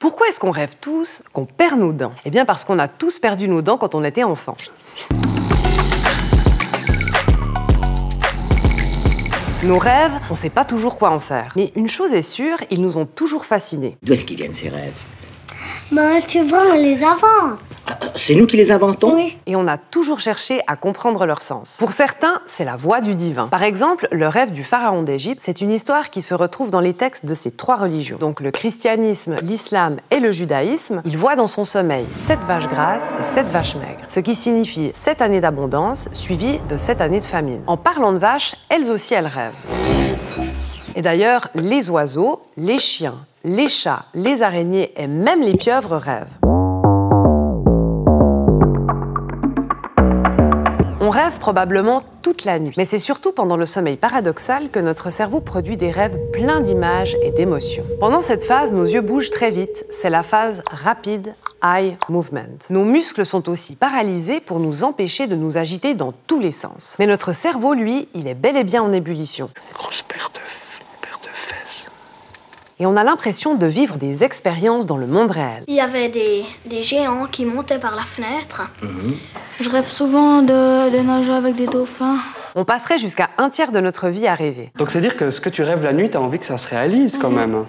Pourquoi est-ce qu'on rêve tous qu'on perd nos dents? Eh bien parce qu'on a tous perdu nos dents quand on était enfant. Nos rêves, on ne sait pas toujours quoi en faire. Mais une chose est sûre, ils nous ont toujours fascinés. D'où est-ce qu'ils viennent ces rêves? Tu vois, on les invente. C'est nous qui les inventons? Oui. Et on a toujours cherché à comprendre leur sens. Pour certains, c'est la voix du divin. Par exemple, le rêve du pharaon d'Égypte, c'est une histoire qui se retrouve dans les textes de ces 3 religions. Donc le christianisme, l'islam et le judaïsme, il voit dans son sommeil 7 vaches grasses et 7 vaches maigres. Ce qui signifie 7 années d'abondance, suivies de 7 années de famine. En parlant de vaches, elles aussi, elles rêvent. Et d'ailleurs, les oiseaux, les chiens, les chats, les araignées et même les pieuvres rêvent. On rêve probablement toute la nuit, mais c'est surtout pendant le sommeil paradoxal que notre cerveau produit des rêves pleins d'images et d'émotions. Pendant cette phase, nos yeux bougent très vite, c'est la phase rapid eye movement. Nos muscles sont aussi paralysés pour nous empêcher de nous agiter dans tous les sens. Mais notre cerveau, lui, il est bel et bien en ébullition. Grosse paire de fesses. Et on a l'impression de vivre des expériences dans le monde réel. Il y avait des géants qui montaient par la fenêtre. Je rêve souvent de nager avec des dauphins. On passerait jusqu'à 1/3 de notre vie à rêver. Donc c'est dire que ce que tu rêves la nuit, t'as envie que ça se réalise quand même.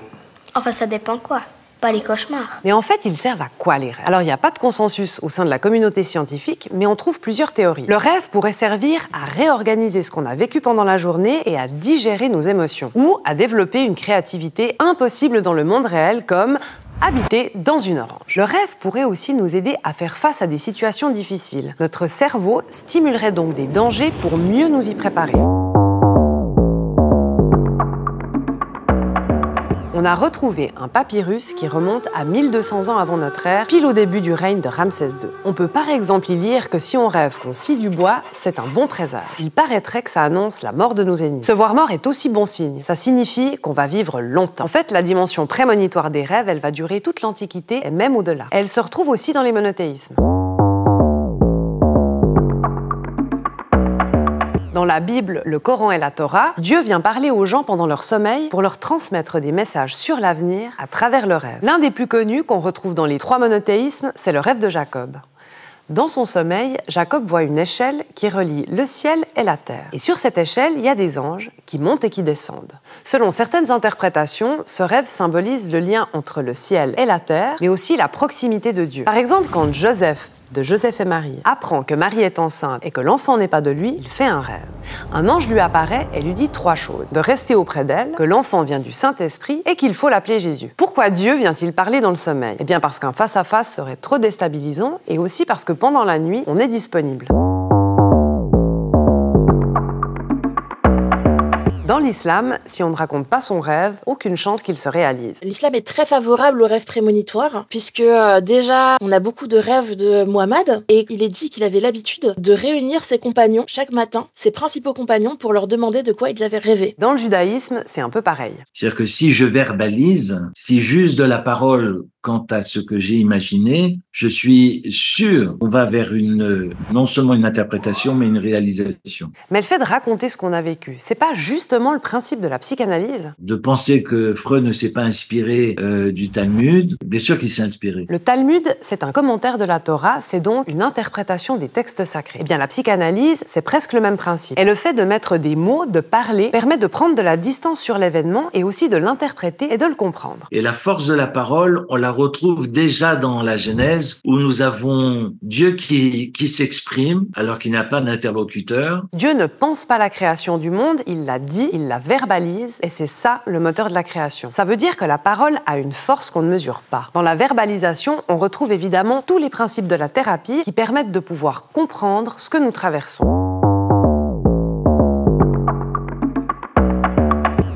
Enfin, ça dépend quoi. Pas les cauchemars. Mais en fait, ils servent à quoi les rêves? Alors, il n'y a pas de consensus au sein de la communauté scientifique, mais on trouve plusieurs théories. Le rêve pourrait servir à réorganiser ce qu'on a vécu pendant la journée et à digérer nos émotions, ou à développer une créativité impossible dans le monde réel, comme habiter dans une orange. Le rêve pourrait aussi nous aider à faire face à des situations difficiles. Notre cerveau stimulerait donc des dangers pour mieux nous y préparer. On a retrouvé un papyrus qui remonte à 1200 ans avant notre ère, pile au début du règne de Ramsès II. On peut par exemple y lire que si on rêve qu'on scie du bois, c'est un bon présage. Il paraîtrait que ça annonce la mort de nos ennemis. Se voir mort est aussi bon signe. Ça signifie qu'on va vivre longtemps. En fait, la dimension prémonitoire des rêves, elle va durer toute l'Antiquité et même au-delà. Elle se retrouve aussi dans les monothéismes. Dans la Bible, le Coran et la Torah, Dieu vient parler aux gens pendant leur sommeil pour leur transmettre des messages sur l'avenir à travers le rêve. L'un des plus connus qu'on retrouve dans les 3 monothéismes, c'est le rêve de Jacob. Dans son sommeil, Jacob voit une échelle qui relie le ciel et la terre. Et sur cette échelle, il y a des anges qui montent et qui descendent. Selon certaines interprétations, ce rêve symbolise le lien entre le ciel et la terre, mais aussi la proximité de Dieu. Par exemple, quand Joseph de Joseph et Marie apprend que Marie est enceinte et que l'enfant n'est pas de lui, il fait un rêve. Un ange lui apparaît et lui dit 3 choses. De rester auprès d'elle, que l'enfant vient du Saint-Esprit et qu'il faut l'appeler Jésus. Pourquoi Dieu vient-il parler dans le sommeil? Eh bien parce qu'un face-à-face serait trop déstabilisant et aussi parce que pendant la nuit, on est disponible. Dans l'islam, si on ne raconte pas son rêve, aucune chance qu'il se réalise. L'islam est très favorable aux rêves prémonitoires, puisque déjà, on a beaucoup de rêves de Mohammed, et il est dit qu'il avait l'habitude de réunir ses compagnons chaque matin, ses principaux compagnons, pour leur demander de quoi ils avaient rêvé. Dans le judaïsme, c'est un peu pareil. C'est-à-dire que si je verbalise, si j'use de la parole quant à ce que j'ai imaginé, je suis sûr qu'on va vers non seulement une interprétation, mais une réalisation. Mais le fait de raconter ce qu'on a vécu, c'est pas justement le principe de la psychanalyse? De penser que Freud ne s'est pas inspiré du Talmud, bien sûr qu'il s'est inspiré. Le Talmud, c'est un commentaire de la Torah, c'est donc une interprétation des textes sacrés. Eh bien, la psychanalyse, c'est presque le même principe. Et le fait de mettre des mots, de parler, permet de prendre de la distance sur l'événement et aussi de l'interpréter et de le comprendre. Et la force de la parole, on la retrouve déjà dans la Genèse, où nous avons Dieu qui s'exprime alors qu'il n'a pas d'interlocuteur. Dieu ne pense pas la création du monde, il l'a dit, il la verbalise, et c'est ça le moteur de la création. Ça veut dire que la parole a une force qu'on ne mesure pas. Dans la verbalisation, on retrouve évidemment tous les principes de la thérapie qui permettent de pouvoir comprendre ce que nous traversons.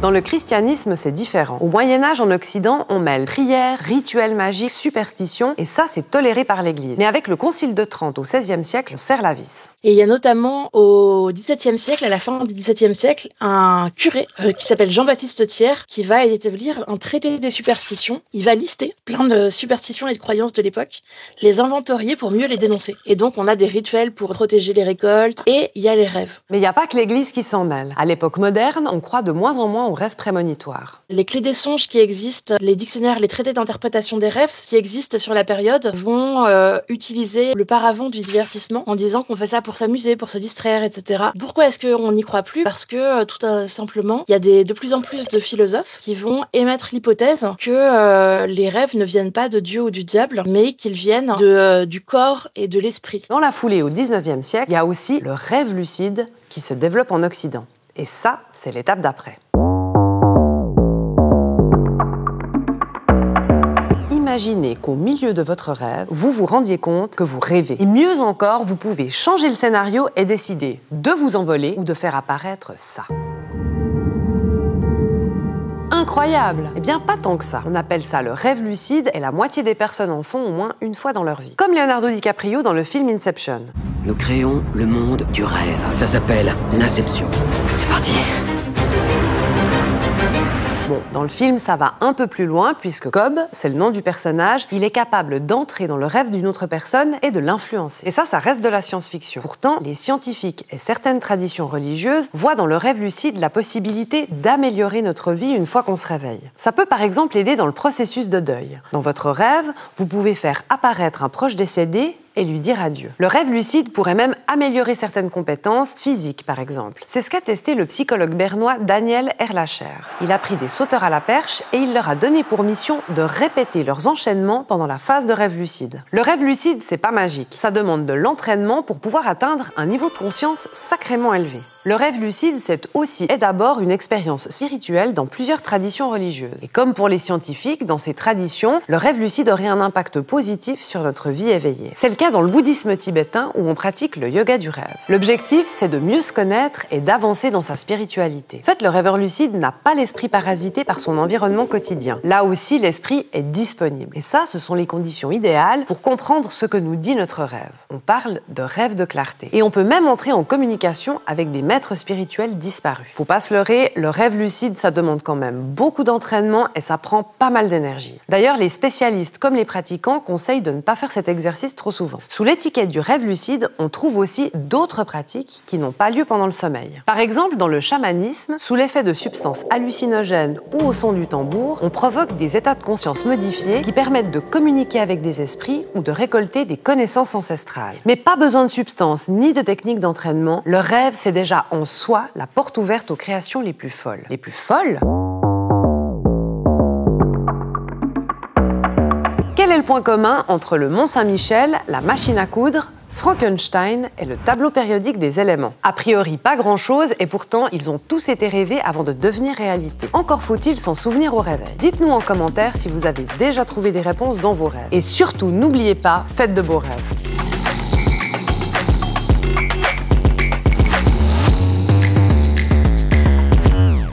Dans le christianisme, c'est différent. Au Moyen-Âge, en Occident, on mêle prière, rituels magiques, superstition, et ça, c'est toléré par l'Église. Mais avec le Concile de Trente au XVIe siècle, on serre la vis. Et il y a notamment au XVIIe siècle, à la fin du XVIIe siècle, un curé qui s'appelle Jean-Baptiste Thiers, qui va établir un traité des superstitions. Il va lister plein de superstitions et de croyances de l'époque, les inventorier pour mieux les dénoncer. Et donc, on a des rituels pour protéger les récoltes, et il y a les rêves. Mais il n'y a pas que l'Église qui s'en mêle. À l'époque moderne, on croit de moins en moins aux rêve prémonitoire. Les clés des songes qui existent, les dictionnaires, les traités d'interprétation des rêves qui existent sur la période vont utiliser le paravent du divertissement en disant qu'on fait ça pour s'amuser, pour se distraire, etc. Pourquoi est-ce qu'on n'y croit plus? Parce que tout simplement, il y a de plus en plus de philosophes qui vont émettre l'hypothèse que les rêves ne viennent pas de Dieu ou du diable, mais qu'ils viennent du corps et de l'esprit. Dans la foulée, au 19e siècle, il y a aussi le rêve lucide qui se développe en Occident. Et ça, c'est l'étape d'après. Imaginez qu'au milieu de votre rêve, vous vous rendiez compte que vous rêvez. Et mieux encore, vous pouvez changer le scénario et décider de vous envoler ou de faire apparaître ça. Incroyable! Eh bien, pas tant que ça. On appelle ça le rêve lucide et la moitié des personnes en font au moins une fois dans leur vie. Comme Leonardo DiCaprio dans le film Inception. Nous créons le monde du rêve. Ça s'appelle l'inception. C'est parti. Bon, dans le film, ça va un peu plus loin puisque Cobb, c'est le nom du personnage, il est capable d'entrer dans le rêve d'une autre personne et de l'influencer. Et ça reste de la science-fiction. Pourtant, les scientifiques et certaines traditions religieuses voient dans le rêve lucide la possibilité d'améliorer notre vie une fois qu'on se réveille. Ça peut par exemple aider dans le processus de deuil. Dans votre rêve, vous pouvez faire apparaître un proche décédé et lui dire adieu. Le rêve lucide pourrait même améliorer certaines compétences physiques, par exemple. C'est ce qu'a testé le psychologue bernois Daniel Erlacher. Il a pris des sauteurs à la perche et il leur a donné pour mission de répéter leurs enchaînements pendant la phase de rêve lucide. Le rêve lucide, c'est pas magique. Ça demande de l'entraînement pour pouvoir atteindre un niveau de conscience sacrément élevé. Le rêve lucide, c'est aussi et d'abord une expérience spirituelle dans plusieurs traditions religieuses. Et comme pour les scientifiques, dans ces traditions, le rêve lucide aurait un impact positif sur notre vie éveillée. C'est le cas dans le bouddhisme tibétain où on pratique le yoga du rêve. L'objectif, c'est de mieux se connaître et d'avancer dans sa spiritualité. En fait, le rêveur lucide n'a pas l'esprit parasité par son environnement quotidien. Là aussi, l'esprit est disponible. Et ça, ce sont les conditions idéales pour comprendre ce que nous dit notre rêve. On parle de rêve de clarté. Et on peut même entrer en communication avec des maîtres spirituels disparus. Faut pas se leurrer, le rêve lucide, ça demande quand même beaucoup d'entraînement et ça prend pas mal d'énergie. D'ailleurs, les spécialistes comme les pratiquants conseillent de ne pas faire cet exercice trop souvent. Sous l'étiquette du rêve lucide, on trouve aussi d'autres pratiques qui n'ont pas lieu pendant le sommeil. Par exemple, dans le chamanisme, sous l'effet de substances hallucinogènes ou au son du tambour, on provoque des états de conscience modifiés qui permettent de communiquer avec des esprits ou de récolter des connaissances ancestrales. Mais pas besoin de substances ni de techniques d'entraînement, le rêve, c'est déjà en soi la porte ouverte aux créations les plus folles. Les plus folles ? Quel est le point commun entre le Mont-Saint-Michel, la machine à coudre, Frankenstein et le tableau périodique des éléments? A priori, pas grand-chose, et pourtant, ils ont tous été rêvés avant de devenir réalité. Encore faut-il s'en souvenir au réveil. Dites-nous en commentaire si vous avez déjà trouvé des réponses dans vos rêves. Et surtout, n'oubliez pas, faites de beaux rêves.